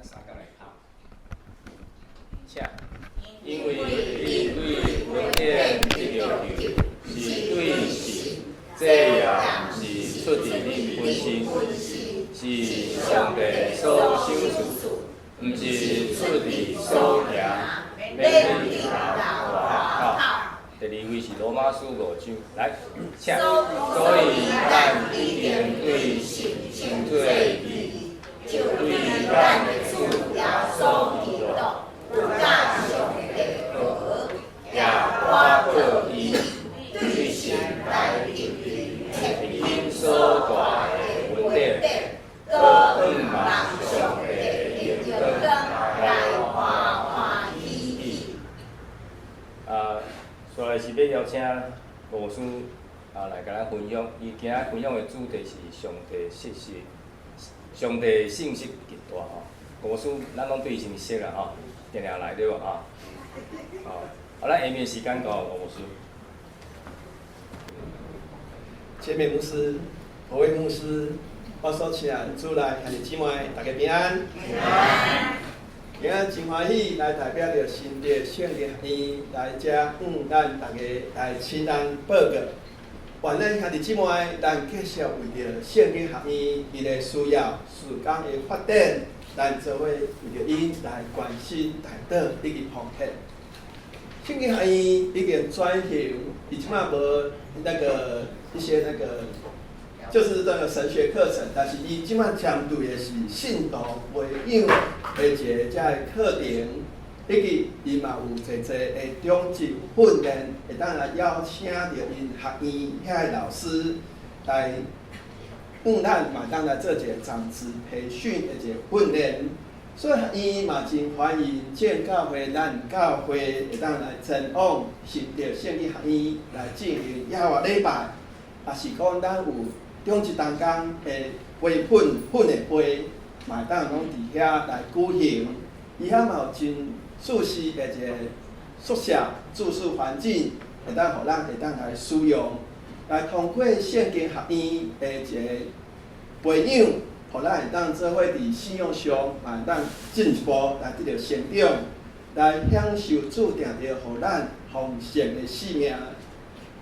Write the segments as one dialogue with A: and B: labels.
A: 三角来考。请。因为你对文典得着救，是对是，这也毋是出自你本身，是上帝所赏赐，毋是出自所行，免你考。第二位是罗马书5章，来，请。所以咱一定对神做义，就对咱的主耶稣基督，有咱上帝和，也包括伊对神来救伊，因所大的恩典，搁盼望上帝的荣光来欢欢喜喜。所来是要邀请牧师来甲咱分享，伊今仔分享的主题是上帝信息，上帝信息极大吼。牧师，咱拢对信息啦吼，定定来对无吼？咱下面时间交牧师。
B: 前面牧师、各位牧师，我所请主来兄弟姊妹，大家平安。平安。今仔真欢喜来代表着新的圣经学院来遮咱大家来亲咱报告。愿咱兄弟姊妹，咱继续为着圣经学院伊的需要、事工的发展，咱做伙为着因来关心、大道以及奉献。圣经学院已经转型，伊即马无一些就是这个神学课程，但是伊即马针对的是信徒培养的一个遮的课程，以及伊嘛有侪的中级训练，会当来邀请着因学院遐的老师来，咱嘛当来做一个长职培训的一个训练。所以学院嘛真欢迎建教会、咱教会会当来前往新着圣经学院来进行耶和华礼拜，也是讲咱有中一当工的培训的会，嘛会当拢伫遐来举行。伊遐嘛有真舒适的一个宿舍住宿环境，会当互咱会当来使用，来通过圣经学院的一个培养。互咱会当做伙伫信仰上，嘛会当进一步来得到成长，来享受注定着互咱丰盛的生命。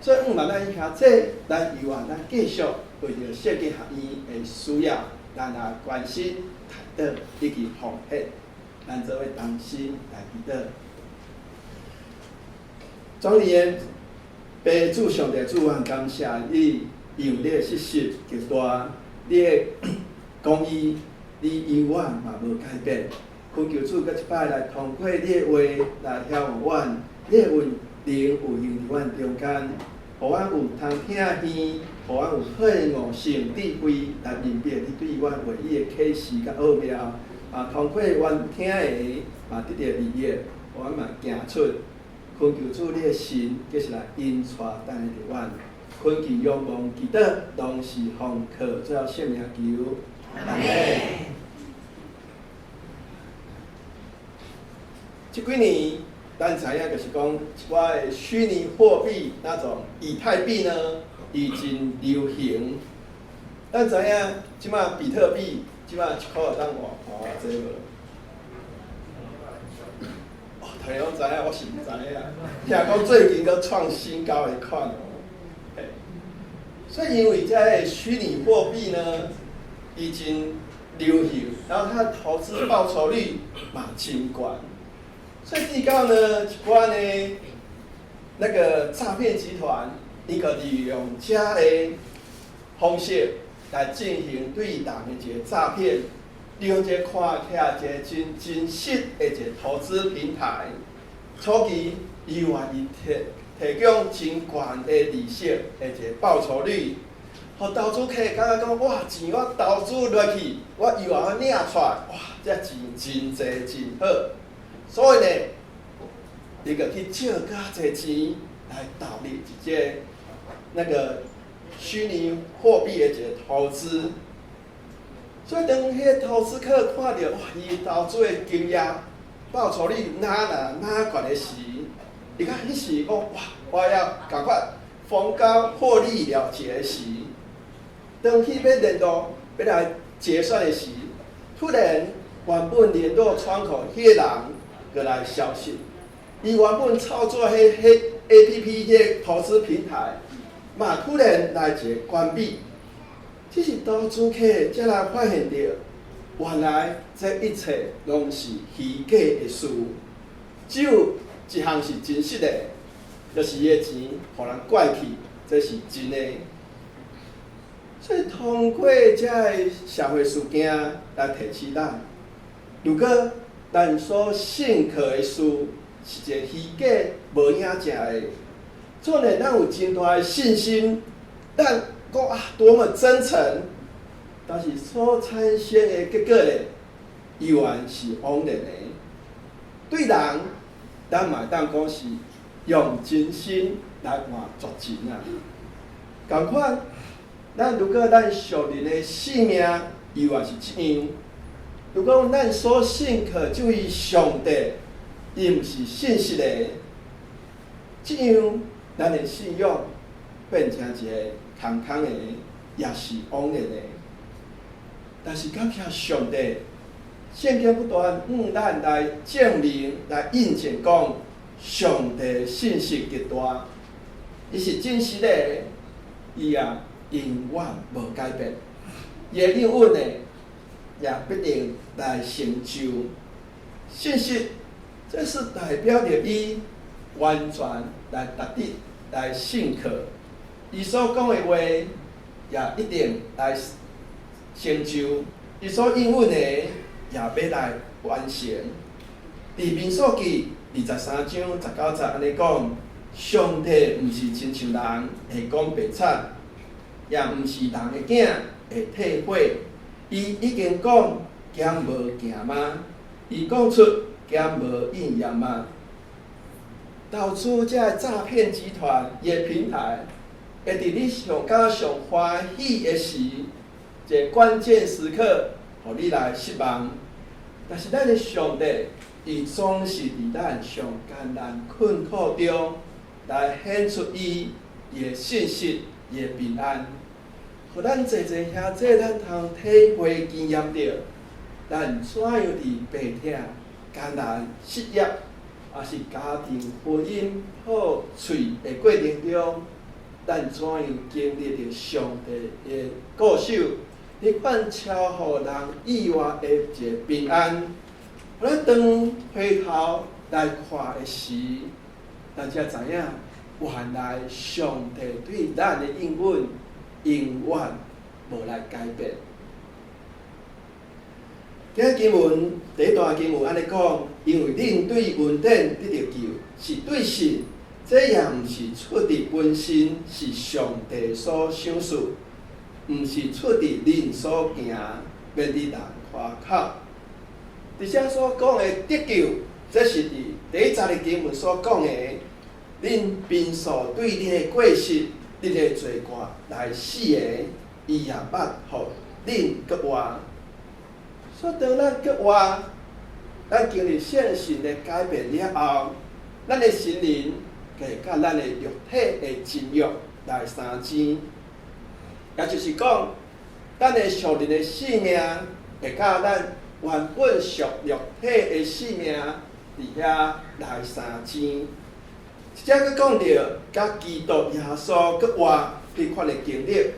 B: 所以，嘛咱以下这，咱希望咱继续为着圣经学院的需要，咱来关心、祷告以及奉献，咱做伙同心来祈祷。总而言之，主上帝主，愿感谢你，用你的信息极大，你的公义，你永远嘛无改变。恳求主搁一摆来通过你的话来晓互阮，你的灵有用伫阮中间，互阮有通听耳，互阮有好的悟性智慧来明白你对阮话语的启示甲奥妙。通过阮听的嘛得到利益，互阮嘛行出。恳求主你的神，继续来引带等下着阮。恳求仰望祈祷，拢是奉靠最后圣名求。阿门。这几年，咱知影就是讲，一寡的虚拟货币那种以太币呢，已经流行。咱知影，即马比特币，即马1块当偌济无？大家拢知影，我是毋知影。听讲最近搁创新高的款哦。所以因为这个虚拟货币呢，已经流行，然后它的投资报酬率嘛真高，所以至到呢一寡呢那个诈骗集团，伊个利用这个方式来进行对人的一个诈骗，利用这看起来一个真实的一个投资平台，初期伊愿意提供真悬的利息的一个报酬率，互投资客感觉讲哇，钱我投资落去，我又要领出来，哇，这钱真济真好。所以呢，你个去借较济钱来投入一个那个虚拟货币的一个投资。所以当迄个投资客看到哇，伊投资的经验、报酬率哪悬的时，伊讲迄时讲哇，我要赶快逢高获利了结的时，当去要联络要来结算的时，突然原本联络窗口迄个人过来消息，伊原本操作迄 APP 迄投资平台，嘛突然来一个关闭。这是投资客才来发现到，原来这一切拢是虚假的事，只有一项是真实的，就是伊的钱互人拐去，这是真的。所以通过这个社会事件来提醒咱，如果咱所信靠的事是一个虚假无影正的，做呢咱有真大的信心，咱讲多么真诚，但是所产生的结果呢，依然是枉然的。对人，咱嘛当讲是用真心来换绝情啊。同款，如果咱属灵的性命依然是这样，如果咱所信靠这位上帝，伊毋是信实的，这样咱的信仰变成一个空空的，也是枉然的。但是感谢上帝，圣经不断咱来证明、来印证讲，上帝的信息极大，伊是真实的，伊也永远无改变，伊的应允呢，也必定来成就。信息，这是代表着伊完全来达得、来信靠。伊所讲的话，也一定来成就；伊所应允的，也要来完成。伫民数记23章19节安尼讲，上帝毋是亲像人会讲白贼，也毋是人的囝会退火。伊已经讲，减无行吗？伊讲出减无应验吗？导致这个诈骗集团伊的平台，会伫你上欢喜的时，一个关键时刻，互你来失望。但是咱的上帝，伊总是伫咱上艰难困苦中，来显出伊的信息、伊的平安，互咱济兄弟咱通体会经验着，咱怎样伫病痛、艰难、失业，也是家庭、婚姻破碎的过程中，咱怎样经历着上帝的固守？迄款超乎人意外的一个平安，互咱当回头来看的时，咱才知影，原来上帝对咱的应允永远无来改变。今日经文第一段经文安尼讲，因为恁对恩典得着救，是对神，这也毋是出自本身，是上帝所赏赐。毋是出自恁所行，免得人夸口。伫遮所讲的得救，这是伫第一节的经文所讲的，恁平素对你的过失、你的罪过来死的，伊也捌互恁搁活。所以当咱搁活，咱经历圣神的改变了后，咱的心灵会甲咱的肉体的情欲来相争。也就是讲，咱的属灵的性命会甲咱原本属肉体的性命伫遐来相争。即个讲到甲基督耶稣搁活迄款的经历，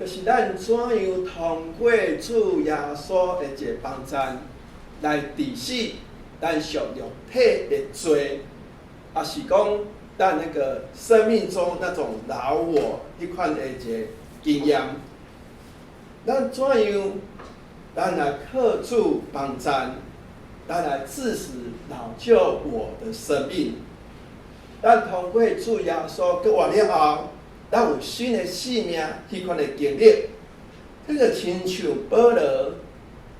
B: 就是咱怎样通过主耶稣的一个帮助，来治死咱属肉体的罪，也是讲咱那个生命中那种老我迄款的一个经验，咱怎样？咱来靠主帮助，咱来致死老旧我的生命。咱通过主耶稣搁活了后，咱有新的生命，迄款的经历。这个亲像保罗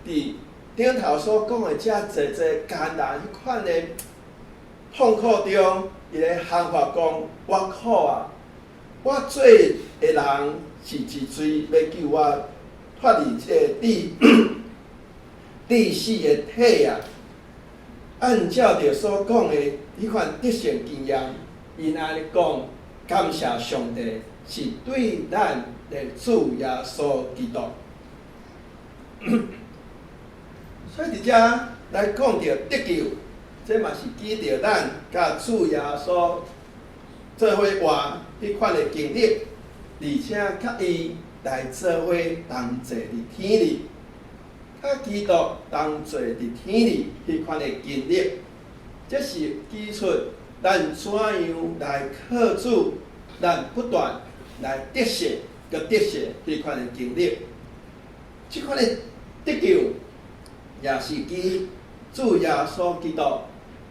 B: 伫顶头所讲的遮济艰难迄款的痛苦中，伊咧喊话讲：我苦啊！我做的人。是一嘴要救我脱离这个地死的体啊！按照着所讲的迄款得胜经验，因安尼讲，感谢上帝是对咱的主耶稣基督。所以伫遮来讲到得救，这嘛是记着咱甲主耶稣做伙活迄款的经历，而且甲伊来做伙同坐伫天里，甲基督同坐伫天里迄款的经历，这是指出咱怎样来靠主，咱不断来得胜，个得胜迄款的经历。即款的得救，也是基主耶稣基督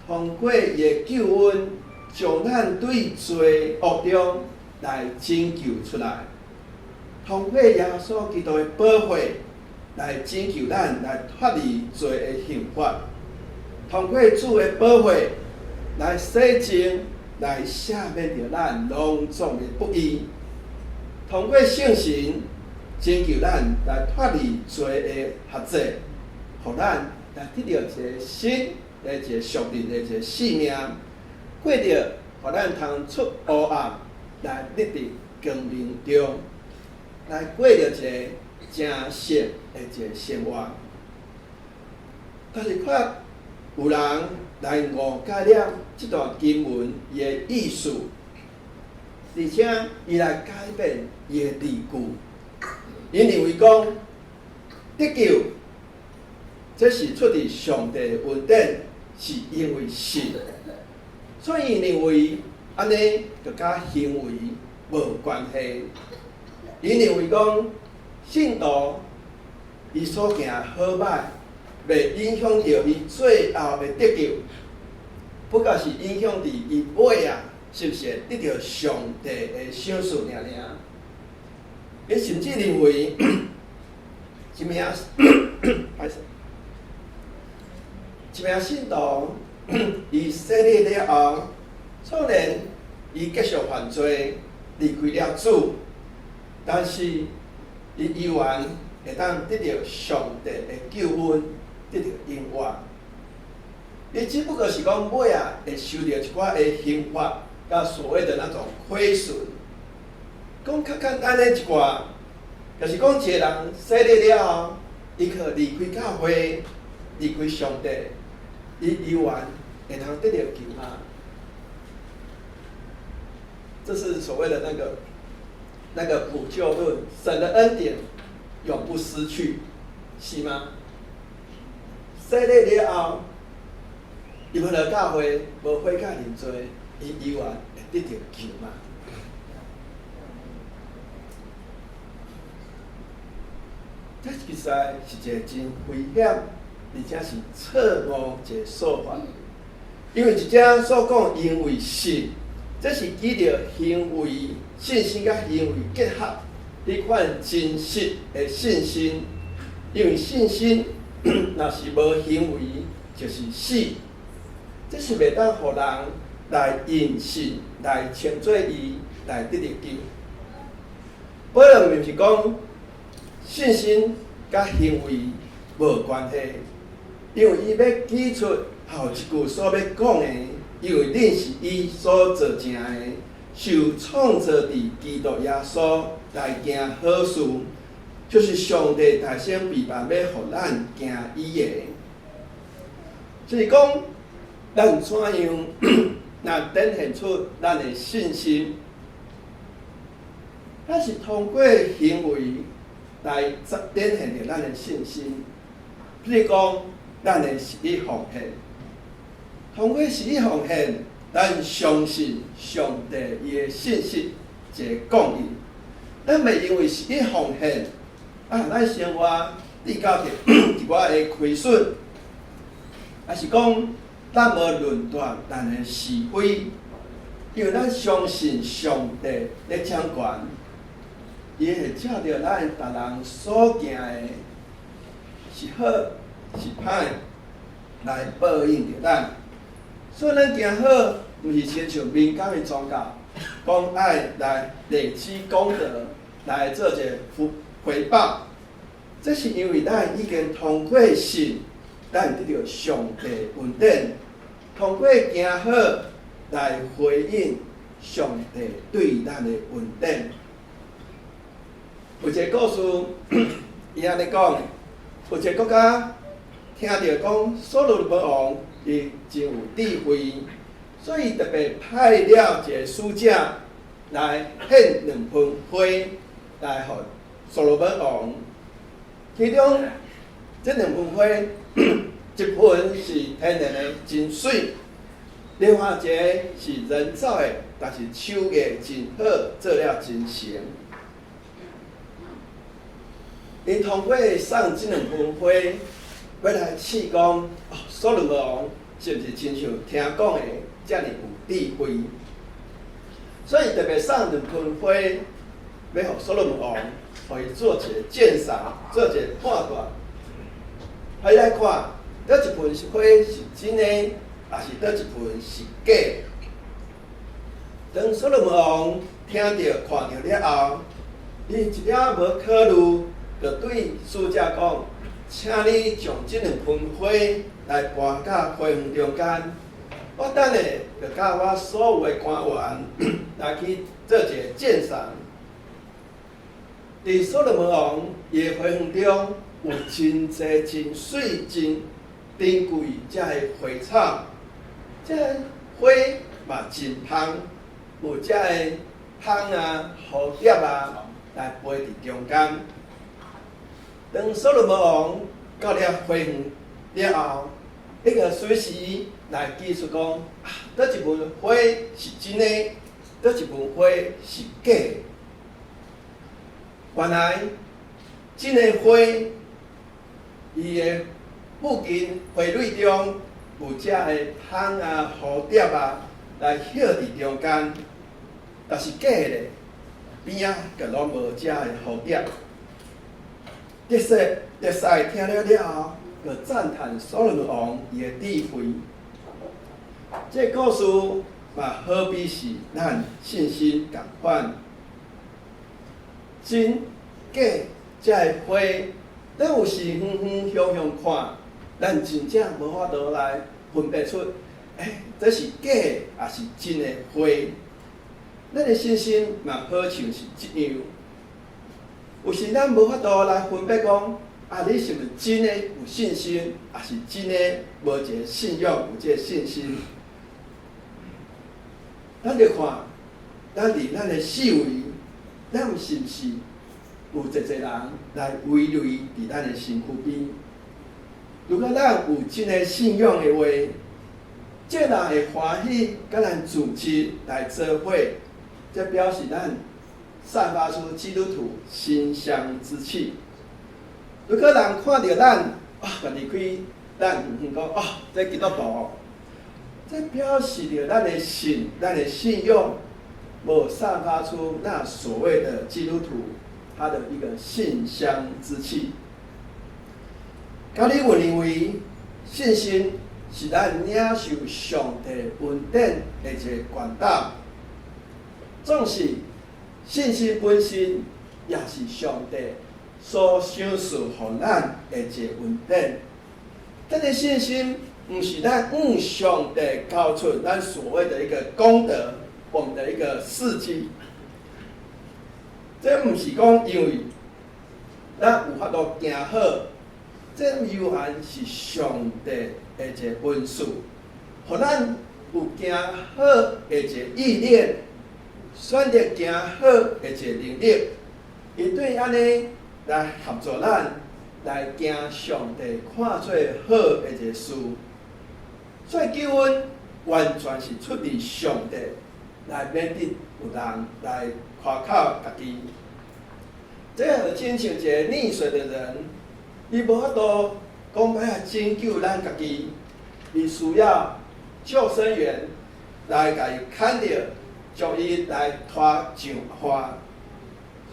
B: 通过伊的救恩，将咱对罪恶中来拯救出来。通过耶稣基督的保护，来拯救咱来脱离罪的刑罚。通过主的保护，来洗净，来赦免着咱隆重的不义。通过圣神，拯救咱来脱离罪的辖制，互咱来得到一个新的一个属灵的一个生命，过着互咱通出黑暗，来立伫光明中，来过着一个正善的一个生活。但是看有人来误解了这段经文伊的意思，而且伊来改变伊的理据。因认为讲得救，这是出自上帝的恩典，是因为信，所以认为安尼就甲行为无关系。因认为讲信徒伊所行好歹，袂影响到伊最后的得救，不过是影响伫伊尾啊，是不是得到上帝的赏赐尔尔？伊甚至认为，一名信徒，伊洗礼了后，虽然伊继续犯罪，离开了主，但是伊依然会当得到上帝的救恩，得到恩惠。伊只不过是讲尾啊，会受到一寡的刑罚，甲所谓的那种亏损。讲较简单的一寡，就是讲一个人洗礼了后，伊可离开教会，离开上帝，伊依然会通得到救恩。这是所谓的那个普救论，神的恩典永不失去，是吗？洗礼了后，伊无来教会，无悔改认罪，伊依然会得到救恩。这其实是一个真危险，而且是错误一个说法。因为一者所讲，因为信，这是指着行为、信心甲行为结合，迄款真实的信心。因为信心若是无行为，就是死。这是袂当互人来因信来称作伊来得到救。保罗毋是讲信心甲行为无关系，因为伊要指出后一句所要讲的，因为恁是伊所做成的，受创造伫基督耶稣来行好事，就是上帝大声备办要互咱行伊的。就是讲，咱怎样若展现出咱的信心，咱是通过行为来展现着咱的信心。比如讲，咱的实力奉献，通过实力奉献，咱相信上帝伊的信息一个供应。咱袂因为实力奉献，咱生活遇到一寡的亏损，还是讲咱无论断咱的是非，因为咱相信上帝咧掌权，伊会照着咱逐人所行的是好是歹来报应着咱。所以咱行好，毋是亲像民间的宗教，讲爱来累积功德，来做一个回报。这是因为咱已经通过信，咱得到上帝恩典，通过行好来回应上帝对咱的恩典。有一个故事，伊安尼讲，有一个国家听到讲所罗门王伊真有智慧，所以特别派了一个使者来献2盆花来给所罗门王。其中这2盆花，一盆是天然的真水，另外一个是人造的，但是手艺真好，做了真成。因通过送这2盆花，要来试讲，所罗门王是毋是亲像听讲的遮尔有智慧？所以特别送2盆花，要互所罗门王，互伊做一个鉴赏，做一个判断，互伊来看，倒一盆花是真的，还是倒一盆是假的。当所罗门王听到、看到了后，伊一了无考虑。就对使者讲：“请你将这2盆花来搬到花园中间，我等下就甲我所有的官员来去做一个鉴赏。”伫所罗门王伊的花园中有真济真水、真珍贵遮个花草，遮个花嘛真香，有遮个香啊、蝴蝶啊来飞伫中间。当所罗门王到了花园了后，迄个随时来记述讲，倒一盆花是真的，倒一盆花是假的。原来真的花，伊的附近花蕊中有遮个香啊、蝴蝶啊来歇伫中间，但是假的边仔就拢无遮个蝴蝶。得赛听了后，就赞叹所罗门王伊的智慧。这故事嘛，好比是咱信心共款，真假这个花，咱有时远向看，咱真正无法度来分辨出，这是假还是真的花。咱的信心嘛，好像是这样。有时咱无法度来分辨讲，你是毋是真诶有信心，还是真诶无一个信仰，有一个信心？咱着看，咱伫咱诶四围，咱是毋是有一个人来围绕伫咱诶身躯边？如果咱有真诶信仰诶话，这人会欢喜，甲咱组织来做伙，这表示咱散发出基督徒馨香之气。如果人看到咱，家己开，咱讲这基督徒，这表示着咱的信，咱的信仰，无散发出那所谓的基督徒他的一个馨香之气。甲你有认为信心是咱领受上帝恩典的一个管道，总是信心本身也是上帝所赏赐予咱的一个恩典。咱的信心不是咱向上帝交出咱所谓的一个功德，我们的一个事迹。这不是讲因为咱有法度行好，这有限是上帝的一个恩赐，予咱有行好的一个意念。选择行好的一个能力，伊对安尼来合作咱，来行上帝看做好的一个事。所以救恩完全是出自上帝，来免得有人来夸口家己。这就亲像一个溺水的人，伊无法度讲要来拯救咱家己，伊需要救生员来甲伊牵着。将伊来拖上岸，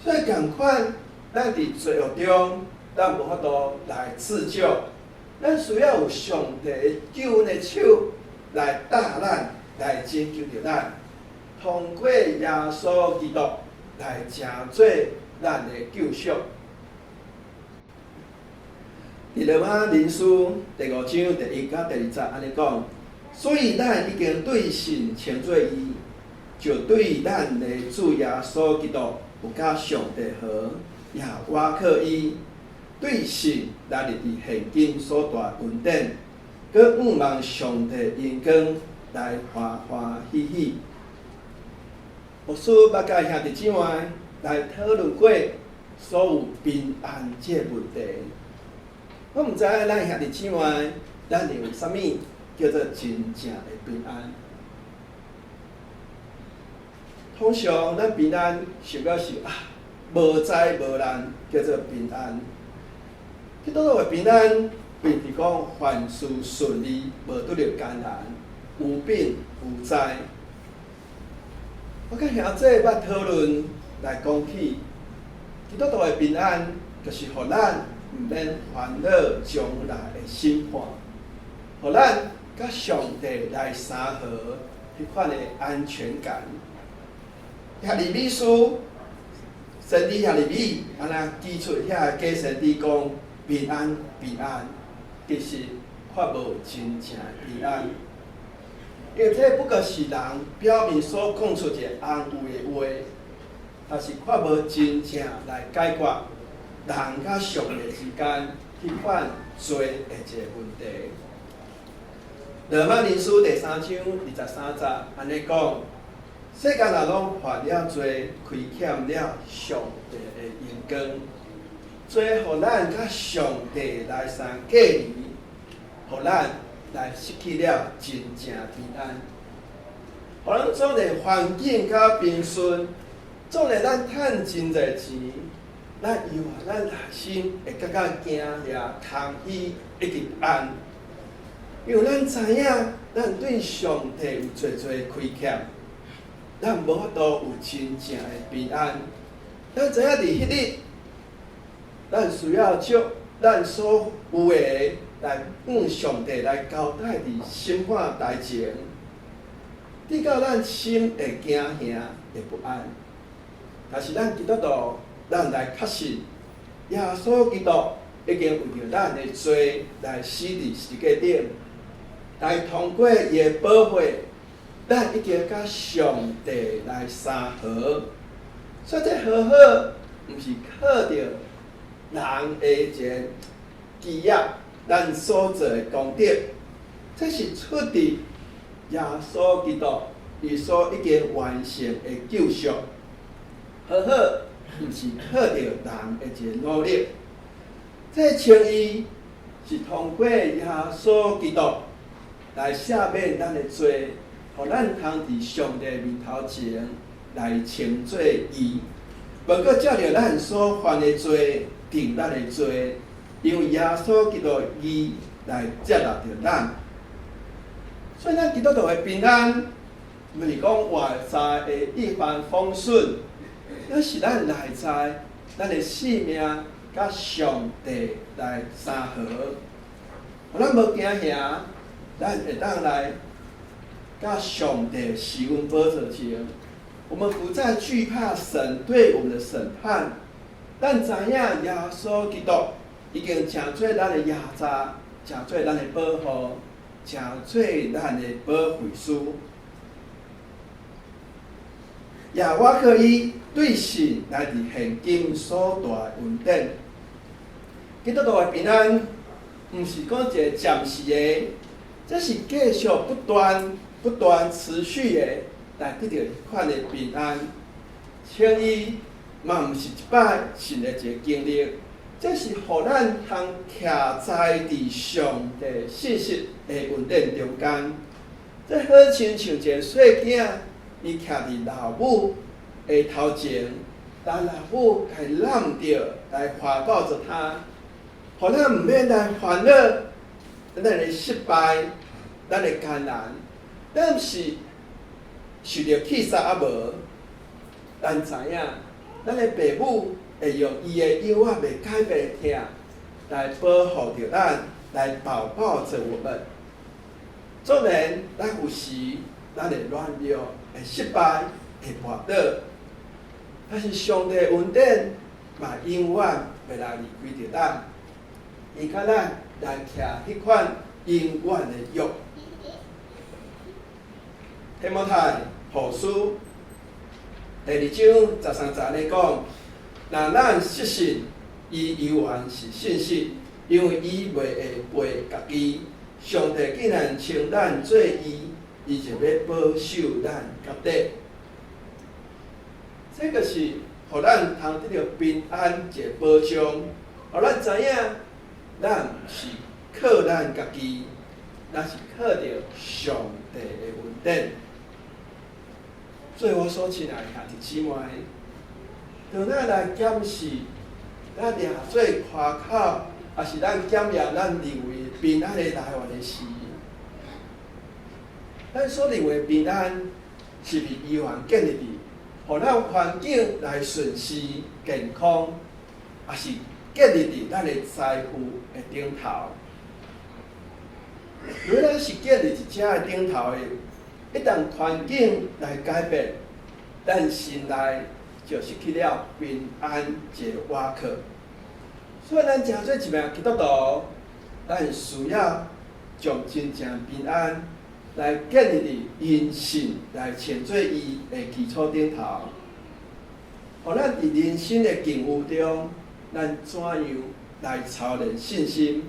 B: 所以同款，咱伫罪恶中，咱无法度来自救，咱需要有上帝救恩的手来搭咱，来拯救着咱，通过耶稣基督来成做咱的救赎。伫罗马人书第5章第1到第2节安尼讲，所以咱已经对神称做义。就对咱的主耶稣基督有甲上帝和，也挖克伊，对神来入伫现今所大恩典，佮仰望上帝恩光来欢欢喜喜。牧师捌甲兄弟姊妹来讨论过所有平安这个问题。我毋知影咱兄弟姊妹，咱认为啥物叫做真正的平安？通常咱平安想到是无灾无难叫做平安。基督徒的平安，并是讲凡事顺利，无拄着艰难，有病有灾。我甲兄弟捌讨论来讲起，基督徒的平安，就是互咱毋免烦恼将来的审判，互咱甲上帝来三合迄款的安全感。兄弟秘书，神弟兄弟米安那记出遐假神弟讲平安平安，其实却无真正平安。因为这不过是人表面所讲出一个安慰的话，但是却无真正来解决人甲上帝之间迄款罪的一个问题。罗马人书第3章23节安尼讲：世间人拢犯了罪，亏欠了上帝的恩光，罪互咱甲上帝来相隔离，互咱来失去了真正平安。互咱总个环境较平顺，总个咱趁真侪钱，咱以为咱内心会感觉惊遐空虚一直安，因为咱知影咱对上帝有侪亏欠，咱无法度有真正的平安。咱知影伫迄日，咱需要将咱所有的来向上帝来交代伫审判台前，直到咱心会惊吓会不安。但是咱基督徒，咱来确信，耶稣基督已经为着咱的罪来死伫十字架顶，来通过伊的保护，咱已经甲上帝来三合。所以这和好，毋是靠着人的一个基业，咱所做的功德，这是出自耶稣基督伊所已经完成的救赎。和好，毋是靠着人的一个努力，这称义是通过耶稣基督来赦免咱的罪，互咱通伫上帝面头前来称做义，无过照着咱所犯的罪定咱的罪，因为耶稣基督义来接纳着咱。所以咱基督徒的平安，毋是讲外在的一帆风顺，那是咱内在咱的性命甲上帝来三合。互咱无惊吓，咱会当来甲上帝施恩宝座前，我们不再惧怕神对我们的审判。咱知影耶稣基督已经成做咱的耶查，成做咱的保护，成做咱的保惠师。也我可以对神来伫现今所大的恩典。基督徒的平安，毋是讲一个暂时的，这是继续不断持续的来得到迄款的平安。称义嘛，毋是一摆性的一个经历，这是互咱通徛在伫上帝信息的恩典中间。这好亲像一个细囝，伊徛伫老母的头前，当老母该揽着来怀抱着他，互咱毋免来烦恼咱的失败，咱的艰难，咱毋是受着气煞啊无，咱知影。咱的父母会用伊的腰啊袂解袂痛来保护着咱，来保抱着我们。纵然咱有时咱会软弱、会失败、会跌倒，但是上帝恩典嘛永远袂来离开着咱，伊甲咱来徛迄款永远的约。提摩太后书第2章13节咧讲，若咱失信，伊犹原是信实，因为伊袂会背家己。上帝既然称咱做伊就要保守咱到底。这个是互咱通得到平安一个保障，互咱知影，咱毋是靠咱家己，咱是靠着上帝的恩典。所以我所亲爱的兄弟姊妹，当咱来检视，咱掠做夸口，也是咱检验咱认为平安的来源的事。咱所认为平安，是毋是依原建立伫，互咱环境来顺遂健康，也是建立伫咱的财富的顶头。如果咱是建立伫遮的顶头的，一旦环境来改变，咱心内就失去了平安一个瓦壳。所以咱诚做一名基督徒，咱需要将真正平安来建立伫因信来称做伊的基础顶头。互咱伫人生的境遇中，咱怎样来操练信心？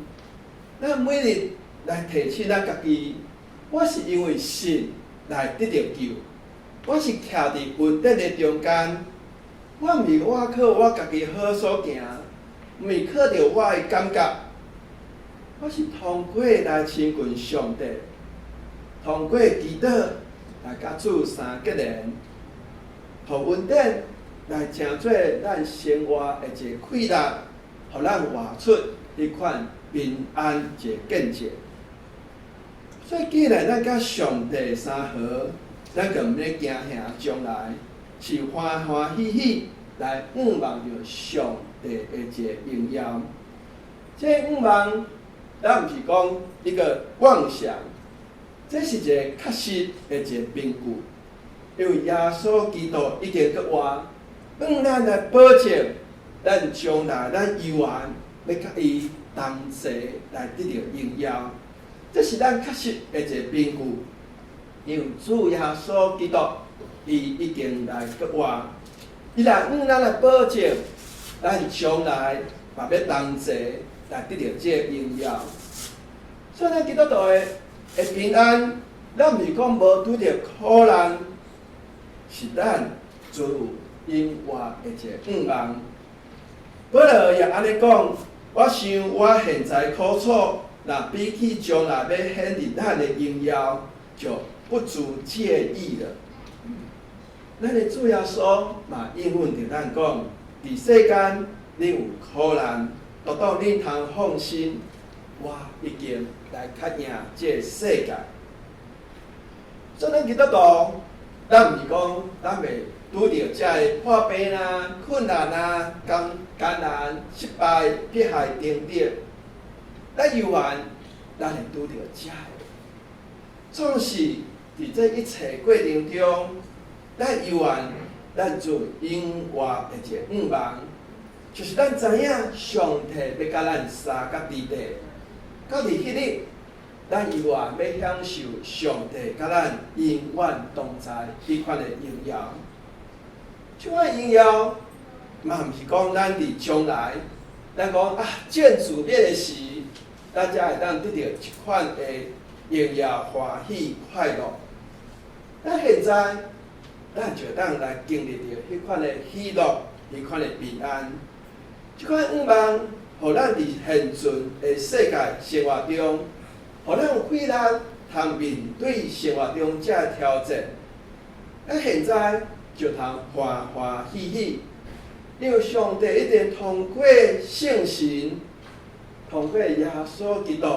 B: 咱每日来提醒咱家己，我是因为信来得到救，我是徛伫恩典的中间，我毋是我靠我家己好所行，毋是靠着我的感觉，我是通过来亲近上帝，通过祈祷来甲主相结连，互恩典来成做咱生活的一个快乐，互咱活出迄款平安一个见证。所以，既然咱甲上帝相合，咱就毋免惊吓将来，是欢欢喜喜来仰望着上帝的一个荣耀。这仰望，咱毋是讲一个妄想，这是一个确实的一个凭据。因为耶稣基督已经搁话，咱来保证，咱将来咱犹原要甲伊同齐来得到荣耀。这是咱确实的一个凭据，因为主耶稣基督，伊已经来搁话，伊来咱来保证，咱将来嘛要同齐来得到这个荣耀。所以咱基督徒的平安，咱毋是讲无拄着苦难，是咱自有因外的一个仰望。保罗也安尼讲，我想我现在苦楚。那比起将来要显示咱的荣耀，就不足介意了。咱的主耶稣嘛应允着咱讲，伫世间你有苦难，独到你通放心，我已经来较赢这世界。所以咱基督徒，咱毋是讲咱袂拄着遮个破病啊、困难啊、艰难、失败、迫害等等。咱犹原，咱会拄着遮个，总是伫这一切过程中，咱犹原，咱做因外的一个仰望，就是咱知影上帝要甲咱三角地地，到伫迄日，咱犹原要享受上帝甲咱永远同在迄款的荣耀。这款荣耀，嘛毋是讲咱伫将来，咱讲啊见主面的时。咱才会当得到一款的荣耀、欢喜、快乐。咱现在，咱就当来经历着迄款的喜乐、迄款的平安。这款仰望，互咱伫现存的世界生活中，互咱有快乐，通面对生活中这挑战。咱现在就通欢欢喜喜，因为上帝一定通过圣神。通过耶稣基督，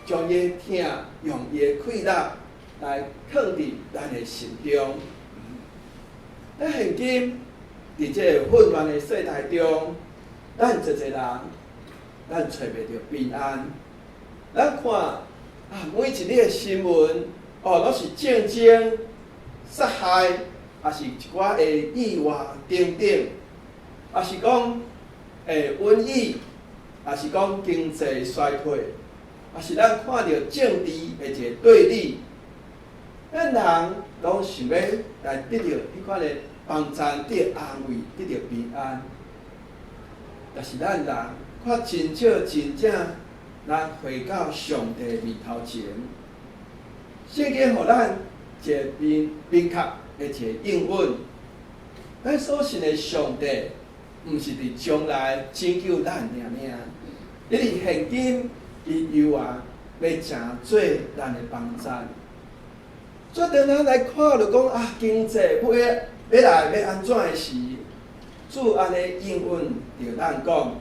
B: 将伊疼用伊的快乐来放伫咱的心中。咱现今伫这混乱的世代中，咱一个人，咱找袂到平安。咱看每一日的新闻，都是战争、杀害，也是一寡的意外等等，也是讲瘟疫。也是讲经济衰退，也是咱看到政治的一个对立，咱人拢想要来得到迄款的帮助、得安慰、得到平安。就是咱人看真少真正来回到上帝面头前，圣经互咱一个明确的一个应允。咱所信的上帝，毋是伫将来拯救咱尔尔，伊伫现今伊犹原要成做咱的帮赞。做当咱来看就讲啊，经济要来要安怎的时，主安尼应允着咱讲，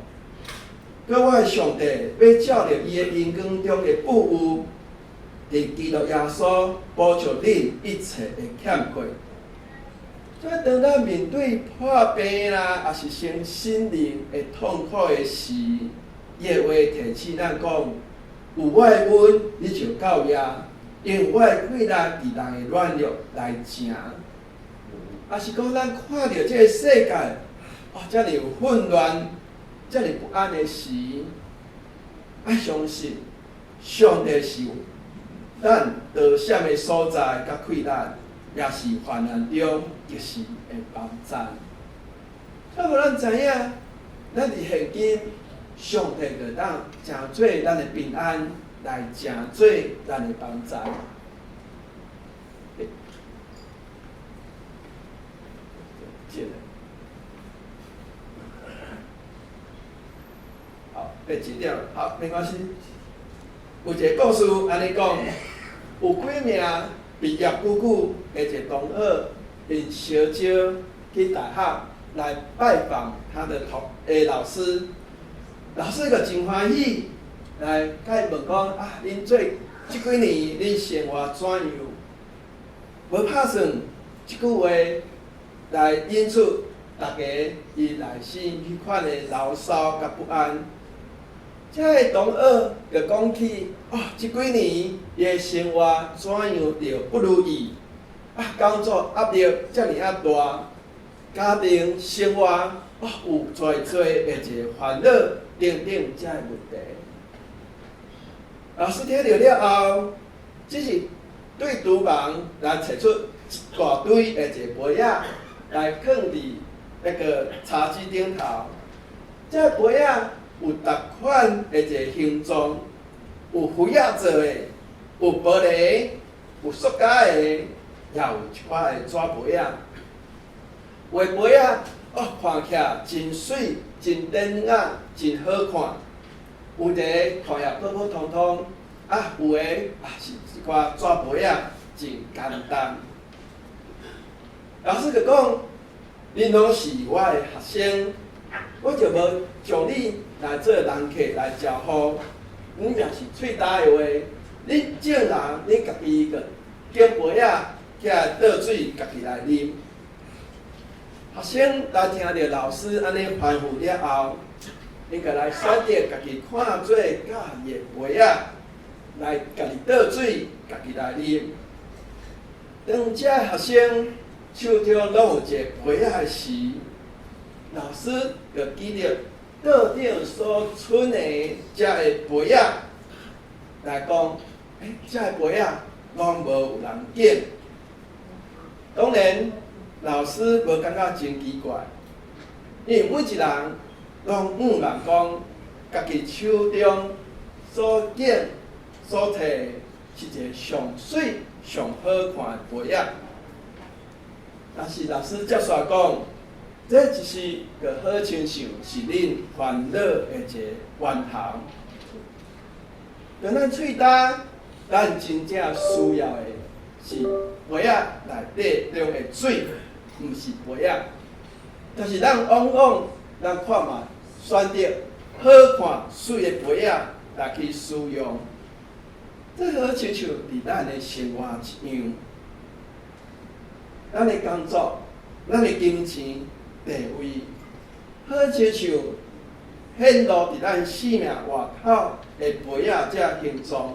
B: 搁我的上帝要照着伊的恩光中的富有，伫基督耶稣补偿恁一切的欠亏。所以当咱面对破病啦，也是生心灵的痛苦的时，伊的话提醒咱讲：有我的恩，你就到也。用我的气力，伫人的软弱来成，也是讲咱看到这个世界，遮尔有混乱、遮尔不安的时，爱相信上帝是咱得险的所在，甲气力，也是患难中及时的帮赞。所以，互咱知影，咱伫现今，上帝就当成做咱的平安。来成做咱的帮助。好，被剪掉了。好，没关系。有一个故事安尼讲，有几名毕业久的一个同学，因小招去大学来拜访他的老师，老师就真欢喜。来，甲伊问讲啊，恁做即几年恁生活怎样？无拍算即句话来引出大家伊内心迄款的牢骚甲不安。这个同学就讲起即几年伊的生活怎样着不如意啊，工作压力遮尔啊大，家庭生活有侪的一个烦恼等等遮个问题。老师听到了后，只是对厨房来找出一大堆的一个杯仔，来放伫那个茶几顶头。这个杯仔有逐款的一个形状，有灰仔做的，有玻璃，有塑胶的，也有一款的纸杯仔。有的杯仔看起来真水、真典雅、真好看。有的看起来普普通通，有的是一寡纸杯仔，真简单。老师就讲，恁拢是我的学生，我就无将你来做人客来招呼。恁若是喙焦的话，恁正人恁家己个捡杯仔起来倒水，家己来啉。学生来听到老师安尼吩咐了后，你个来选择家己看做喜欢的杯仔，来家己倒水，家己来啉。当这学生手中拢有一个杯仔时，老师就记得桌顶所剩的这个杯仔，来讲，这个杯仔拢无有人捡。当然，老师无感觉真奇怪，因为每一人拢毋茫讲，家己手中所捡、所摕是一个上水、上好看的杯仔。但是老师接续讲，这就是个好亲像是恁烦恼的一个源头。当咱喙焦，咱真正需要的是杯仔内底中的水，毋是杯仔。但是咱往往咱看嘛，选择好看水的杯仔来去使用，这好亲像伫咱的生活一样。咱的工作，咱的金钱地位，好亲像显露伫咱生命外口的杯仔这形状。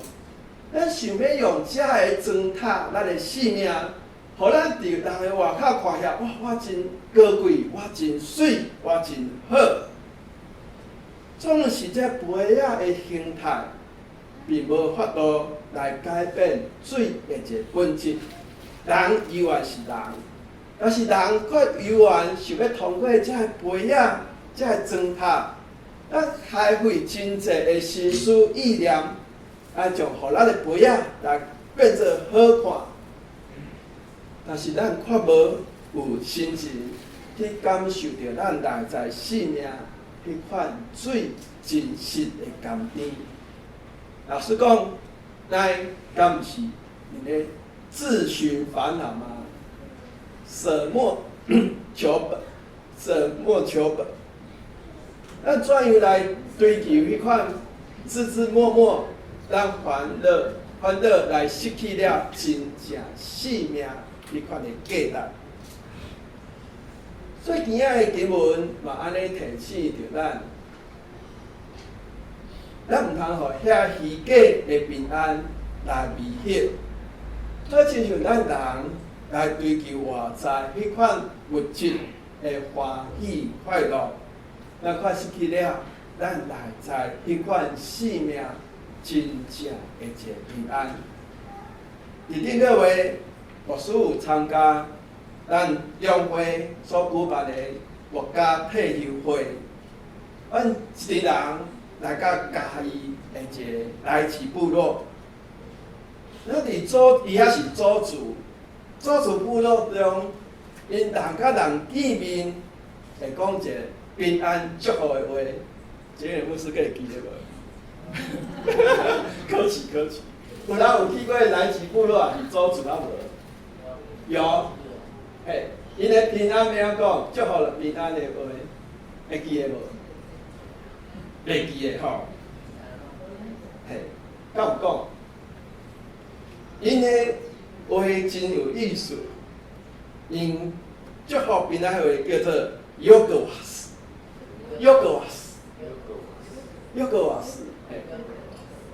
B: 咱想要用这个砖塔，咱的生命，互咱伫人的外口看起来，哇，我真高贵，我真水，我真好。总是这杯仔的形态，并无法度来改变水的一个本质。人依然是人，但是人却依然想要通过这个杯仔、这个砖塔咱开会真济的心思意念，将互咱的杯仔来变做好看。但是咱却无有心情去感受到咱内在生命迄款最真实的甘甜。老实讲，咱敢毋是你的自寻烦恼吗？舍莫求本，舍莫求本。咱怎样来追求迄款枝枝默默，咱烦恼来失去了真正生命迄款的价值。所以今仔的经文嘛安尼提醒着咱毋通互遐虚假的平安来迷惑。这亲像咱人来追求外在迄款物质的欢喜快乐，咱却失去了咱内在迄款生命真正的一个平安。伫顶个月，牧师有参加咱两会所举办的国家退休会，阮一群人来到嘉义的一个来市部落。咱伊遐是祖族部落中，因人甲人见面会讲一个平安祝福的话。这个牧师个会记得无？客气。有人有去过来市部落啊？是祖族啊无？有。嘿，因的平安要讲祝福平安的话，会记得无？袂记的吼。嘿，敢有讲？因的话真有意思，因祝福平安的话叫做约格瓦斯，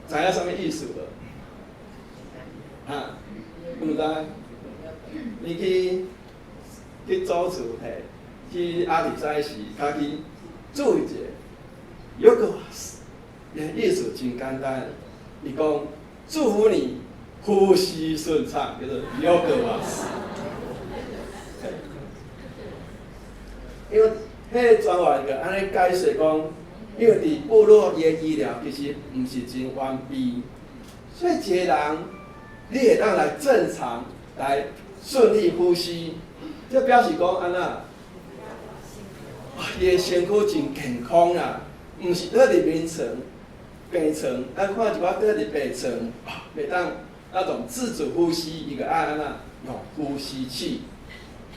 B: 知影什么意思无？哈，毋知？你去祖厝嘿，去阿里山时，较去注意一下约格瓦斯，伊意思真简单，伊讲祝福你。呼吸顺畅，叫做约格瓦斯。因为迄专话个安尼解释讲，因为伫部落伊的医疗其实毋是真完备，所以一个人你会当来正常来顺利呼吸，这表示讲安那，伊的身躯真健康啦，毋是倒伫病床，咱看一寡倒伫病床，袂当。那种自主呼吸，一个按那用呼吸器，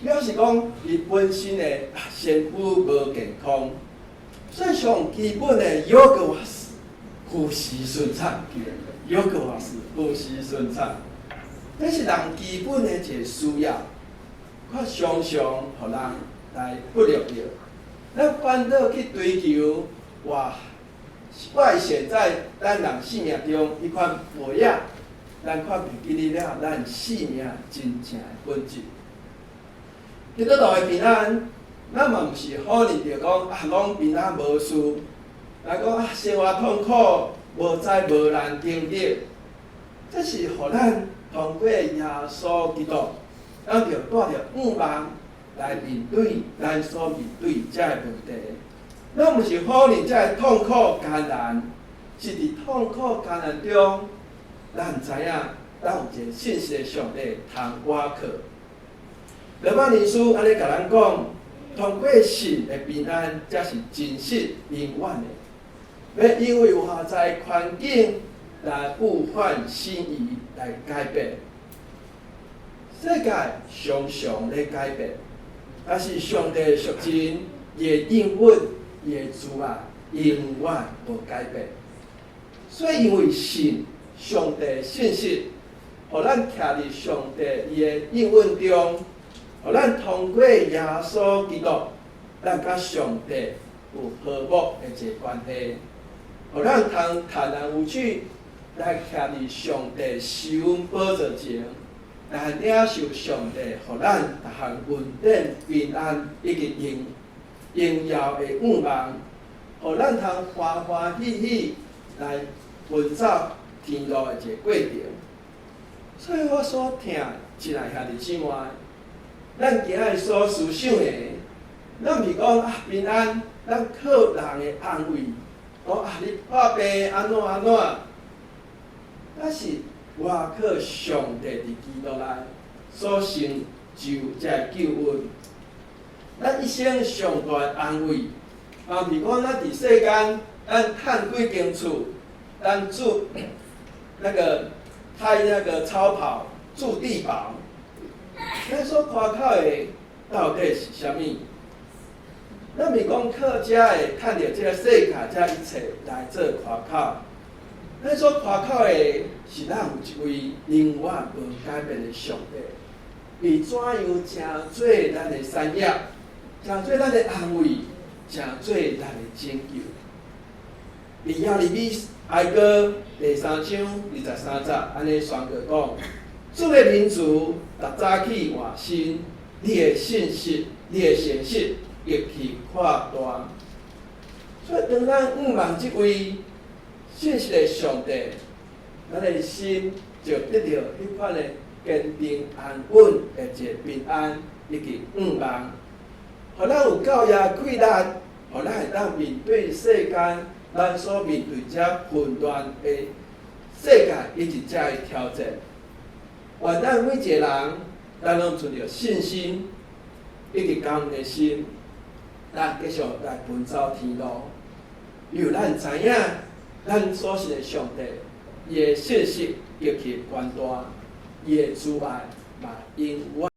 B: 表示讲伊本身的身躯无健康，所以上基本的约格瓦斯呼吸顺畅，约格瓦斯呼吸顺畅，这是人基本的一个需要，较常常互人来忽略掉。咱反倒去追求外显在咱人生命中一款模样。咱却袂记哩了咱生命真正的本质。迄倒落的平安，咱嘛毋是好认着讲拢平安无事，来讲生活痛苦，无灾无难经历，这是互咱通过耶稣基督，咱着带着盼望来面对咱所面对这个问题。咱毋是好认这个痛苦艰难，是伫痛苦艰难中。咱知影，咱有一个信息的上帝通瓦靠。罗马尼书安尼甲咱讲，通过信的平安，才是真实永远的。要因为外在环境来互换心意来改变。世界常常在改变，但是上帝属真，伊的应允，伊的主啊，永远无改变。所以因为信。上帝信息，互咱徛伫上帝伊的应允中，互咱通过耶稣基督，咱甲上帝有和睦的一个关系，互咱通坦然无惧来徛伫上帝施恩宝座前，来领受上帝互咱逐项稳定平安以及荣耀的盼望，互咱通欢欢喜喜来奔走。天路的一个过程，所以我所听亲爱兄弟姊妹，咱今仔所思想的，咱毋是讲平安，咱靠人的安慰讲你破病安怎安怎，但是外靠上帝伫基督内所成就才救恩。咱一生上大的安慰，比如讲咱伫世间，咱趁几间厝，咱住开超跑，住地堡，咱所夸口的到底是啥物？咱咪讲靠这个趁着这个世界这一切来做夸口，咱所夸口的是咱有一位永远无改变的上帝，伊怎样成做咱的产业，成做咱的安慰，成做咱的拯救。伫耶利米哀歌第3章23节，安尼宣告讲：主的民族，逐早起换新，你的信息，你的信息。一起扩大，所以当咱望这位信息的上帝，咱的心就得到迄款的坚定安稳的一个平安，以及望，互咱有够也气力，互咱会当面对世间咱所面对这混乱的世界以及这的挑战。愿咱每一个人，咱拢存着信心，以及感恩的心。咱继续来奔走天路，因为咱知影，咱所信的上帝，伊的信息极其宽大，伊的慈爱嘛永远。